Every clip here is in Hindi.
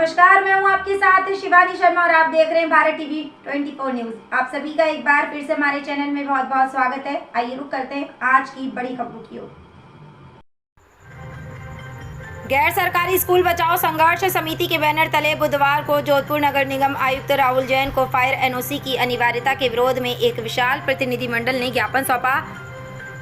नमस्कार, मैं हूं आपके साथ शिवानी शर्मा और आप देख रहे हैं भारत टीवी 24 न्यूज। आप सभी का एक बार फिर से हमारे चैनल में बहुत बहुत स्वागत है। आइए रुक करते हैं आज की बड़ी खबरों की ओर। गैर सरकारी स्कूल बचाओ संघर्ष समिति के बैनर तले बुधवार को जोधपुर नगर निगम आयुक्त राहुल जैन को फायर एनओसी की अनिवार्यता के विरोध में एक विशाल प्रतिनिधिमंडल ने ज्ञापन सौंपा।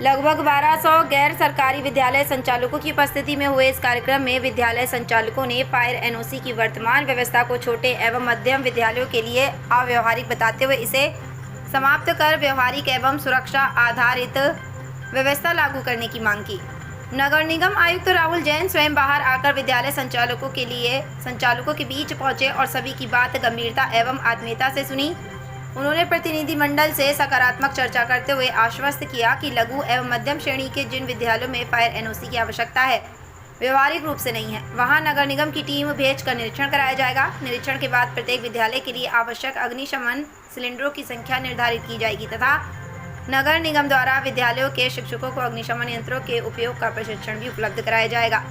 लगभग 1200 गैर सरकारी विद्यालय संचालकों की उपस्थिति में हुए इस कार्यक्रम में विद्यालय संचालकों ने फायर एनओसी की वर्तमान व्यवस्था को छोटे एवं मध्यम विद्यालयों के लिए अव्यवहारिक बताते हुए इसे समाप्त कर व्यवहारिक एवं सुरक्षा आधारित व्यवस्था लागू करने की मांग की। नगर निगम आयुक्त राहुल जैन स्वयं बाहर आकर विद्यालय संचालकों के बीच पहुंचे और सभी की बात गंभीरता एवं आत्मीयता से सुनी। उन्होंने प्रतिनिधिमंडल से सकारात्मक चर्चा करते हुए आश्वस्त किया कि लघु एवं मध्यम श्रेणी के जिन विद्यालयों में फायर एनओसी की आवश्यकता है व्यवहारिक रूप से नहीं है, वहां नगर निगम की टीम भेजकर निरीक्षण कराया जाएगा। निरीक्षण के बाद प्रत्येक विद्यालय के लिए आवश्यक अग्निशमन सिलेंडरों की संख्या निर्धारित की जाएगी तथा नगर निगम द्वारा विद्यालयों के शिक्षकों को अग्निशमन यंत्रों के उपयोग का प्रशिक्षण भी उपलब्ध कराया जाएगा।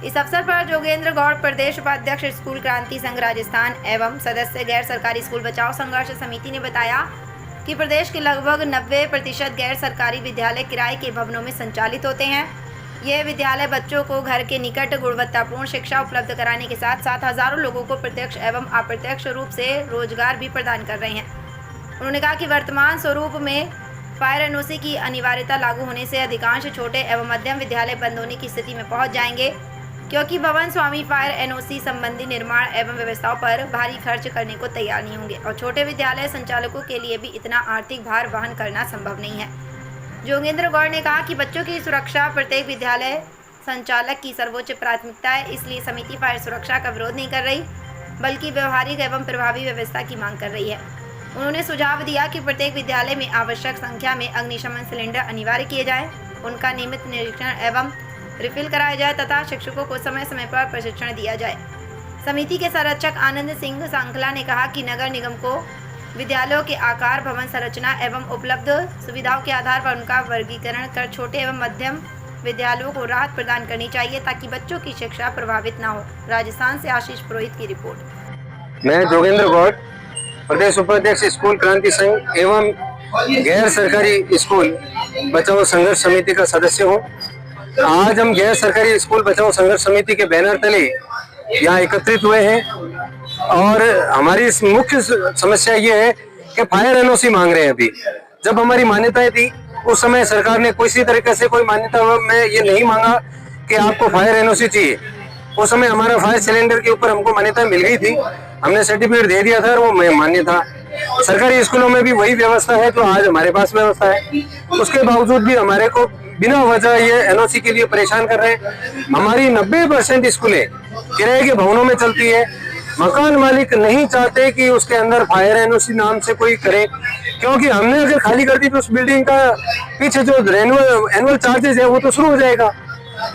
इस अवसर पर जोगेंद्र गौड़, प्रदेश उपाध्यक्ष स्कूल क्रांति संघ राजस्थान एवं सदस्य गैर सरकारी स्कूल बचाओ संघर्ष समिति ने बताया कि प्रदेश के लगभग 90% गैर सरकारी विद्यालय किराए के भवनों में संचालित होते हैं। ये विद्यालय बच्चों को घर के निकट गुणवत्तापूर्ण शिक्षा उपलब्ध कराने के साथ साथ हजारों लोगों को प्रत्यक्ष एवं अप्रत्यक्ष रूप से रोजगार भी प्रदान कर रहे हैं। उन्होंने कहा कि वर्तमान स्वरूप में फायर एनओसी की अनिवार्यता लागू होने से अधिकांश छोटे एवं मध्यम विद्यालय बंद होने की स्थिति में पहुंच जाएंगे, क्योंकि भवन स्वामी फायर एनओसी संबंधी निर्माण एवं व्यवस्थाओं पर भारी खर्च करने को तैयार नहीं होंगे और छोटे विद्यालय संचालकों के लिए भी इतना आर्थिक भार वहन करना संभव नहीं है। जोगेंद्र गौड़ ने कहा कि बच्चों की सुरक्षा प्रत्येक विद्यालय संचालक की सर्वोच्च प्राथमिकता है, इसलिए समिति फायर सुरक्षा का विरोध नहीं कर रही बल्कि व्यवहारिक एवं प्रभावी व्यवस्था की मांग कर रही है। उन्होंने सुझाव दिया कि प्रत्येक विद्यालय में आवश्यक संख्या में अग्निशमन सिलेंडर अनिवार्य किए जाए, उनका नियमित निरीक्षण एवं रिफिल कराया जाए तथा शिक्षकों को समय समय पर प्रशिक्षण दिया जाए। समिति के संरक्षक आनंद सिंह सांखला ने कहा कि नगर निगम को विद्यालयों के आकार, भवन संरचना एवं उपलब्ध सुविधाओं के आधार पर उनका वर्गीकरण कर छोटे एवं मध्यम विद्यालयों को राहत प्रदान करनी चाहिए ताकि बच्चों की शिक्षा प्रभावित न हो। राजस्थान से आशीष पुरोहित की रिपोर्ट। मैं जोगेंद्र गौड़, प्रदेश उपाध्यक्ष स्कूल क्रांति संघ एवं गैर सरकारी स्कूल बचाओ संघर्ष समिति का सदस्य हूँ। आज हम गैर सरकारी स्कूल बचाओ संघर्ष समिति के बैनर तले यहाँ एकत्रित हुए हैं और हमारी मुख्य समस्या ये है कि फायर एनओसी मांग रहे हैं। अभी जब हमारी मान्यताएं थी उस समय सरकार ने किसी तरीके से कोई मान्यता में ये नहीं मांगा कि आपको फायर एनओसी चाहिए। उस समय हमारा फायर सिलेंडर के ऊपर हमको मान्यता मिल गई थी, हमने सर्टिफिकेट दे दिया था और वो मान्य था। सरकारी स्कूलों में भी वही व्यवस्था है जो आज हमारे पास व्यवस्था है। उसके बावजूद भी हमारे को बिना वजह ये एनओसी के लिए परेशान कर रहे हैं। हमारी 90% स्कूलें किराए के भवनों में चलती है। मकान मालिक नहीं चाहते कि उसके अंदर फायर एनओसी नाम से कोई करे, क्योंकि हमने अगर खाली कर दी तो उस बिल्डिंग का पीछे जो एनुअल चार्जेस है वो तो शुरू हो जाएगा,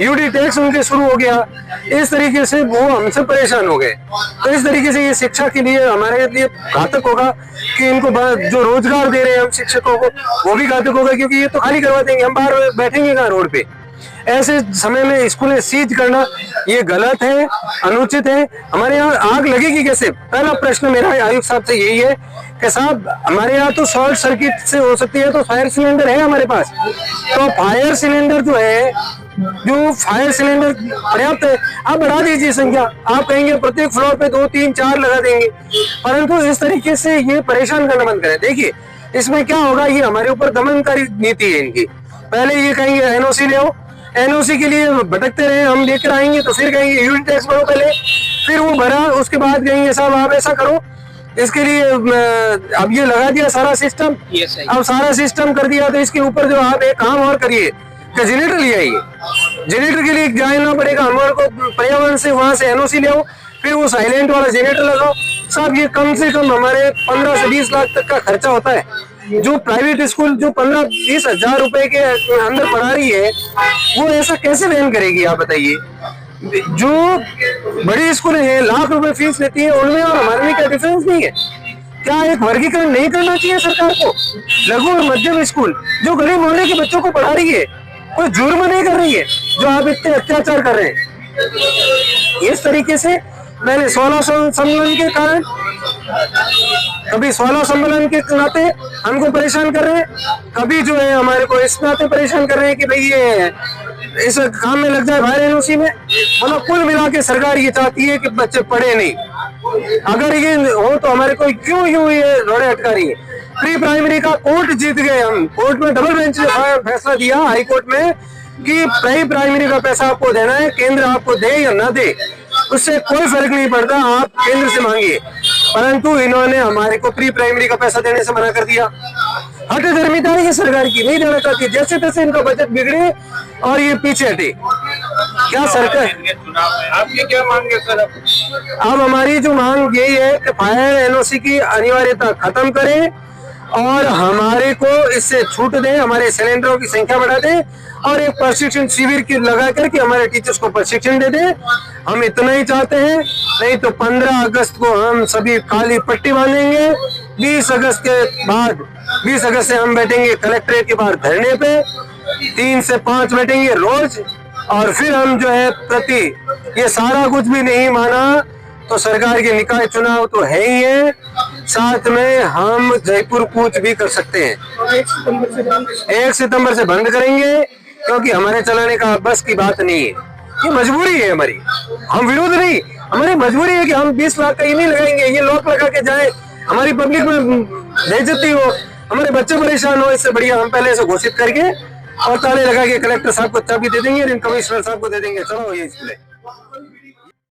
यूडी टैक्स उनके शुरू हो गया। इस तरीके से वो हमसे परेशान हो गए। तो इस तरीके से ये शिक्षा के लिए हमारे लिए घातक होगा कि इनको जो रोजगार दे रहे हैं हम शिक्षकों को वो भी घातक होगा, क्योंकि ये तो खाली करवा देंगे, हम बाहर बैठेंगे कहाँ रोड पे। ऐसे समय में स्कूलें सीज करना ये गलत है, अनुचित है। हमारे यहाँ आग लगेगी कैसे? पहला प्रश्न मेरा आयुक्त साहब से यही है कि साहब हमारे यहाँ तो शॉर्ट सर्किट से हो सकती है, तो फायर सिलेंडर है हमारे पास। तो फायर सिलेंडर जो है, जो फायर सिलेंडर पर्याप्त है, आप बढ़ा दीजिए संख्या। आप कहेंगे प्रत्येक फ्लोर पे 2, 3, 4 लगा देंगे, परंतु इस तरीके से ये परेशान करना बंद करें। देखिए इसमें क्या होगा, ये हमारे ऊपर दमनकारी नीति है इनकी। पहले ये कहेंगे एनओसी ले आओ, एनओसी के लिए भटकते रहे, हम लेकर आएंगे तो फिर कहेंगे यूनिट टैक्स भरो पहले, फिर वो भरा, उसके बाद कहेंगे साहब आप ऐसा करो, इसके लिए अब ये लगा दिया सारा सिस्टम। अब सारा सिस्टम कर दिया तो इसके ऊपर जो आप एक काम और करिए कि जनरेटर ले आइए। जनरेटर के लिए जाना पड़ेगा हमारे को पर्यावरण से, वहां से एनओसी ले आओ, फिर वो साइलेंट वाला जनरेटर लगाओ। साहब ये कम से कम हमारे 15 से 20 लाख तक का खर्चा होता है। जो प्राइवेट स्कूल जो 15-20 हजार रुपए के अंदर पढ़ा रही है वो ऐसा कैसे वहन करेगी आप बताइए। जो बड़ी स्कूल है लाख रुपए फीस लेती है, उनमें और हमारे में क्या डिफरेंस नहीं है? क्या एक वर्गीकरण नहीं करना चाहिए सरकार को? लघु और मध्यम स्कूल जो गरीब मोहल्ले के बच्चों को पढ़ा रही है कोई जुर्म नहीं कर रही है, जो आप इतने अत्याचार कर रहे हैं। इस तरीके से मैंने 16 सम्मेलन के कारण, कभी 16 सम्मेलन के नाते हमको परेशान कर रहे हैं, कभी जो है हमारे को इस नाते परेशान कर रहे हैं कि भाई ये इस काम में लग जाए फायर एनओसी में। मतलब कुल मिला के सरकार ये चाहती है कि बच्चे पढ़े नहीं। अगर ये हो तो हमारे को क्यों यूं ये रोड़े अटका रही है। प्री प्राइमरी का कोर्ट जीत गए हम, कोर्ट में डबल बेंच ने फैसला दिया हाई कोर्ट में कि प्री प्राइमरी का पैसा आपको देना है, केंद्र आपको दे या ना दे उससे कोई फर्क नहीं पड़ता, आप केंद्र से मांगिए। परंतु इन्होंने हमारे को प्री प्राइमरी का पैसा देने से मना कर दिया। हठधर्मिता है सरकार की, नहीं देना चाहती, जैसे तैसे इनका बजट बिगड़े और ये पीछे हटे। क्या सरकार, आपकी क्या मांग है सर? अब हमारी जो मांग यही है कि फायर एनओसी की अनिवार्यता खत्म करें और हमारे को इससे छूट दें, हमारे सिलेंडरों की संख्या बढ़ा दें और एक प्रशिक्षण शिविर की लगा करके हमारे टीचर्स को प्रशिक्षण दे दें। हम इतना ही चाहते हैं, नहीं तो 15 अगस्त को हम सभी काली पट्टी बांधेंगे। 20 अगस्त के बाद 20 अगस्त से हम बैठेंगे कलेक्ट्रेट के बाहर धरने पे, 3 से 5 बैठेंगे रोज। और फिर हम जो है प्रति ये सारा कुछ भी नहीं माना तो सरकार के निकाय चुनाव तो है ही है, साथ में हम जयपुर कूच भी कर सकते हैं। 1 सितंबर से बंद करेंगे क्योंकि हमारे चलाने का बस की बात नहीं है, ये मजबूरी है हमारी। हम विरोध नहीं, हमारी मजबूरी है कि हम 20 लाख का ही नहीं लगाएंगे, ये लॉक लगा के जाए, हमारी पब्लिक में बेइज्जती हो, हमारे बच्चे परेशान हो। इससे बढ़िया हम पहले से घोषित करके और ताले लगा के कलेक्टर साहब को चाबी दे देंगे, कमिश्नर साहब को दे देंगे, चलो ये स्कूल है।